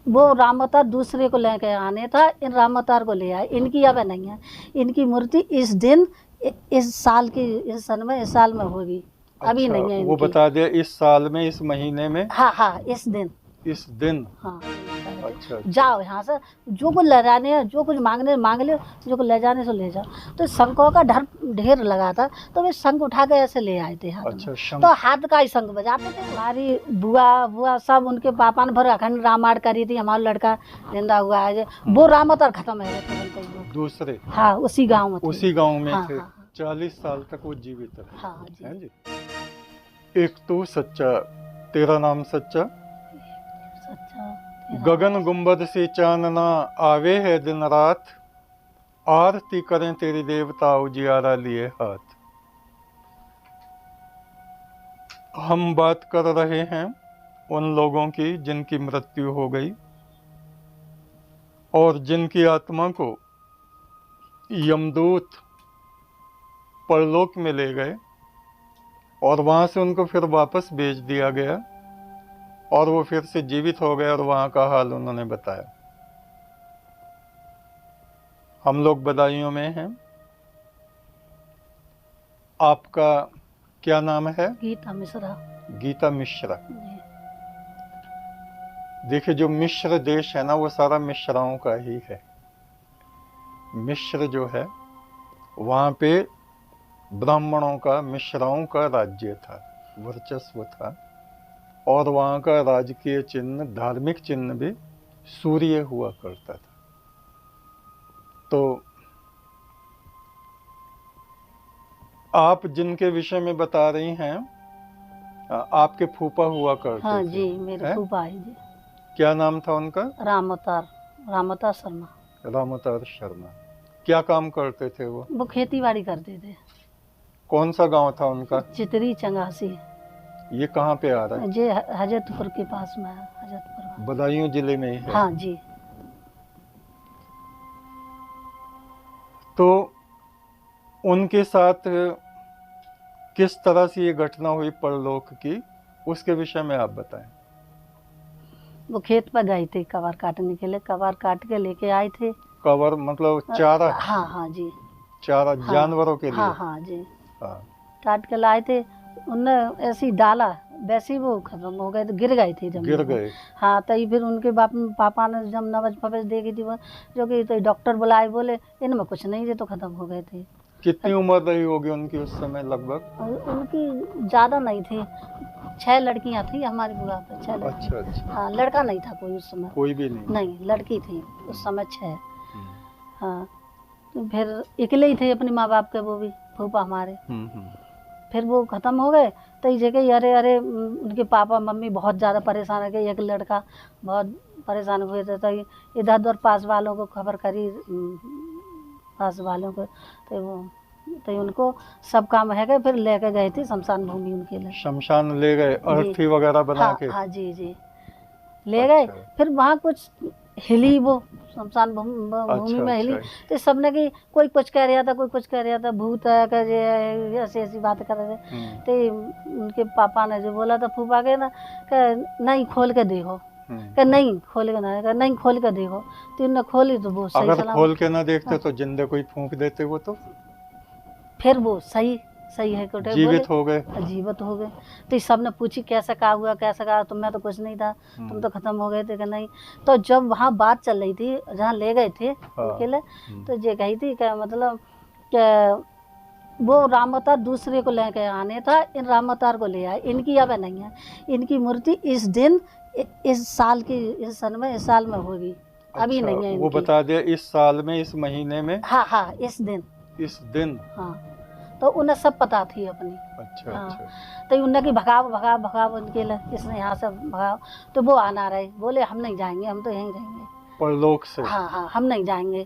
वो राम अवतार दूसरे को लेके आने था, इन राम अवतार को ले आए। इनकी अब नहीं है, इनकी मूर्ति इस दिन इस साल की, इस सन में, इस साल में होगी। अभी अच्छा, नहीं है वो इनकी। बता दिया इस साल में, इस महीने में, हाँ हाँ, इस दिन। इस दिन। हाँ, अच्छा, जाओ यहाँ से, जो कुछ ले जाने है, जो कुछ मांगने मांग लो, जो कुछ ले जाने से ले जाओ। तो शंखों का ढेर लगा था, तो वे शंख उठा के ऐसे ले आए थे हाथ अच्छा, में। शंख। तो हाथ का ही शंख बजाते थे। हमारी बुआ सब उनके पापा ने भर अखंड रामायण करी थी। हमारा लड़का जिंदा हुआ है, वो राम अवतार खत्म है वो दूसरे, हाँ, उसी गाँव में थे। उसी गांव में हाँ, थे। हाँ, 40 साल तक वो जीवित रहे। हाँ जी। हैं जी। एक तू सच्चा, तेरा नाम सच्चा। सच्चा गगन गुंबद से चानना आवे है दिन रात, आरती करें तेरी देवता उजियारा लिए हाथ। हम बात कर रहे हैं उन लोगों की जिनकी मृत्यु हो गई और जिनकी आत्मा को यमदूत परलोक में ले गए और वहां से उनको फिर वापस भेज दिया गया और वो फिर से जीवित हो गए और वहां का हाल उन्होंने बताया। हम लोग बदायूं में हैं। आपका क्या नाम है? गीता मिश्रा। गीता मिश्रा। जी। देखिए, जो मिश्र देश है ना, वो सारा मिश्राओं का ही है। मिश्र जो है, वहां पे ब्राह्मणों का, मिश्राओं का राज्य था, वर्चस्व था। और वहां का राजकीय चिन्ह, धार्मिक चिन्ह भी सूर्य हुआ करता था। तो आप जिनके विषय में बता रही हैं, आपके फूफा हुआ करते हाँ थे। जी, मेरे फूफा है जी। क्या नाम था उनका? राम अवतार शर्मा। राम अवतार शर्मा। क्या काम करते थे वो? वो खेती बाड़ी करते थे। कौन सा गांव था उनका? चितरी चंगासी। ये कहाँ पे आ रहा है? जे हजरतपुर के पास में है, हजरतपुर। बदायूं जिले में ही है। हाँ जी। तो उनके साथ किस तरह से ये घटना हुई परलोक की, उसके विषय में आप बताएं। वो खेत पर गए थे कवर काटने के लिए, कवर काट के लेके आए थे। कवर मतलब चारा? हाँ हाँ जी। चारा हाँ, जानवरों के लिए? हाँ हाँ जी। हाँ। काट के लाए थे, उनने ऐसी डाला, वैसे ही वो खत्म हो गए थे, गिर गए थे जमीन गिर में। गए। हाँ, तभी फिर उनके पापा ने जब नबज फबज देखी थी वो, जो कि तो डॉक्टर बुलाए, बोले इनमें कुछ नहीं, ये तो खत्म हो गए थे। कितनी उम्र रही होगी उनकी उस समय लगभग? उनकी ज़्यादा नहीं थी, 6 लड़कियां थी हमारी बुआ पर, 6 लड़कियां। अच्छा। हाँ, लड़का नहीं था कोई उस समय। कोई भी नहीं? नहीं, लड़की थी उस समय 6। हाँ, तो फिर अकेले ही थे अपने माँ बाप के, वो भी फूफा हमारे। फिर वो ख़त्म हो गए तो ये जगह अरे उनके पापा मम्मी बहुत ज़्यादा परेशान हो गए। एक लड़का बहुत परेशान हुए थे, तो इधर उधर पास वालों को खबर करी, पास वालों को, तो उनको सब काम है गए। फिर लेके गए थे शमशान भूमि उनके लिए। शमशान ले गए अर्थी वगैरह बना के? हाँ जी जी, ले गए। फिर वहाँ कुछ हिली, वो शमशान भूमि में हिली। तो सबने की, कोई कुछ कह रहा था, कोई कुछ कह रहा था, भूत है कर, ऐसी ऐसी बात कर रहे थे। तो उनके पापा ने जो बोला था फूफा के ना, कि नहीं खोल के देखो, कि नहीं खोल के ना, कि नहीं खोल के देखो। तो उन्होंने खोली तो वो सही अगर खोल के ना देखते तो जिंदे कोई फूंक देते वो, तो फिर वो सही है, जीवित हो गए। जीवित हो गए। तो सब ने पूछी कैसे कहा हुआ, कैसे कहा, तुम में तो कुछ नहीं था, तुम तो खत्म हो गए थे, कि नहीं। तो जब वहाँ बात चल रही थी, जहाँ ले गए थे उनके लिए, तो ये कही थी कि मतलब कि वो राम अवतार दूसरे को लेके आने था, इन राम अवतार को ले आए। इनकी अब नहीं है, इनकी मूर्ति इस दिन इस साल की, इस सन में, इस साल में होगी। अभी नहीं है। वो बता दिया इस साल में, इस महीने में। हाँ हाँ, इस दिन। हाँ, तो उन्हें सब पता थी अपनी। अच्छा। हाँ। अच्छा। तो उन्हें की भगाव उनके लिए, इसने यहाँ से भगाओ। तो वो आना रहे, बोले हम नहीं जाएंगे, हम तो यहीं रहेंगे परलोक से। हाँ हाँ, हम नहीं जाएंगे।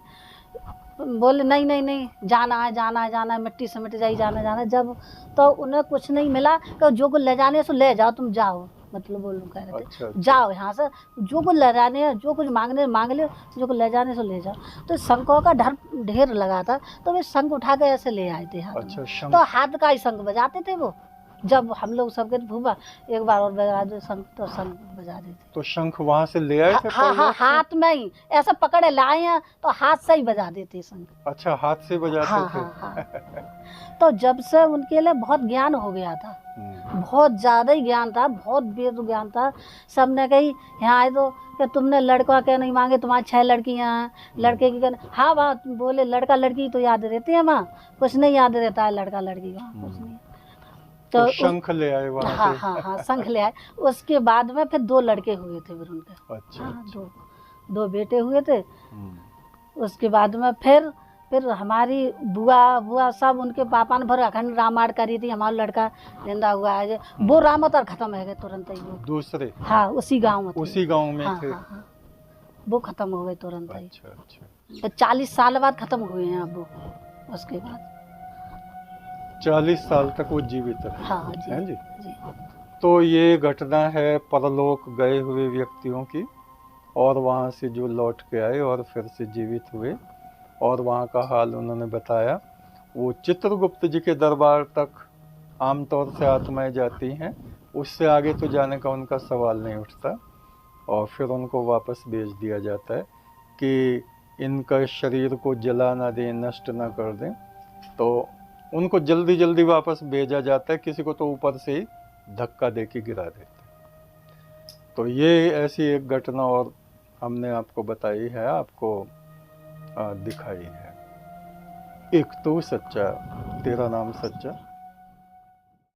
बोले नहीं, जाना है, मिट्टी से मिट जाए, जाना। जब तो उन्हें कुछ नहीं मिला, कि जो को ले जाने सो ले जाओ, तुम जाओ, मतलब वो लोग कह रहे थे। अच्छा। जाओ यहाँ से, जो कुछ ले जाने है, जो कुछ मांगने मांग लो, जो कुछ ले जाने से ले जाओ। तो शंखों का ढेर लगा था, तो वे शंख उठा के ऐसे ले आए थे हाथ में। तो हाथ का ही शंख बजाते थे वो। जब हम लोग सब गए भूपा एक बार और बजा दे शंख, तो शंख बजा देते। तो शंख वहां से ले आए थे? हाँ हाँ, हाथ में ही ऐसा पकड़े लाए हैं तो हाथ से ही बजा देते शंख। अच्छा, हाथ से बजाते हाँ थे। हाँ हाँ। तो जब से उनके लिए बहुत ज्ञान हो गया था, बहुत ज्यादा ही ज्ञान था, बहुत वेद ज्ञान था। सबने कही यहाँ आए तो कि तुमने लड़का क्या नहीं मांगे, तुम्हारी 6 लड़कियां हैं, लड़के की कहने। हाँ वहाँ बोले लड़का लड़की तो याद रहती है वहाँ, कुछ नहीं याद रहता है लड़का लड़की वहाँ कुछ नहीं। तो शंख ले आए वहाँ हाँ से? हाँ हाँ, शंख ले आए। उसके बाद में फिर 2 लड़के हुए थे फिर उनके। अच्छा, हाँ, अच्छा। 2 बेटे हुए थे। उसके बाद में फिर हमारी बुआ सब उनके पापा ने भर अखंड रामायण करी थी। हमारा लड़का जिंदा हुआ है, वो रामोतर खत्म है गए तुरंत ही वो। दूसरे? हाँ, उसी गांव में थे। उसी गांव में हाँ, थे? हाँ, हाँ, वो खत्म हो गए तुरंत ही। अच्छा अच्छा। 40 साल बाद खत्म हुए हैं अब वो। उसके बाद 40 साल तक वो जीवित रहे? हाँ जी, हैं जी? जी। तो ये घटना है परलोक गए हुए व्यक्तियों की, और वहाँ से जो लौट के आए और फिर से जीवित हुए, और वहाँ का हाल उन्होंने बताया। वो चित्रगुप्त जी के दरबार तक आमतौर से आत्माएं जाती हैं, उससे आगे तो जाने का उनका सवाल नहीं उठता, और फिर उनको वापस भेज दिया जाता है कि इनका शरीर को जला ना दें, नष्ट ना कर दें। तो उनको जल्दी जल्दी वापस भेजा जाता है, किसी को तो ऊपर से ही धक्का दे के गिरा देते हैं। तो ये ऐसी एक घटना और हमने आपको बताई है, आपको दिखाई है। एक तो सच्चा, तेरा नाम सच्चा।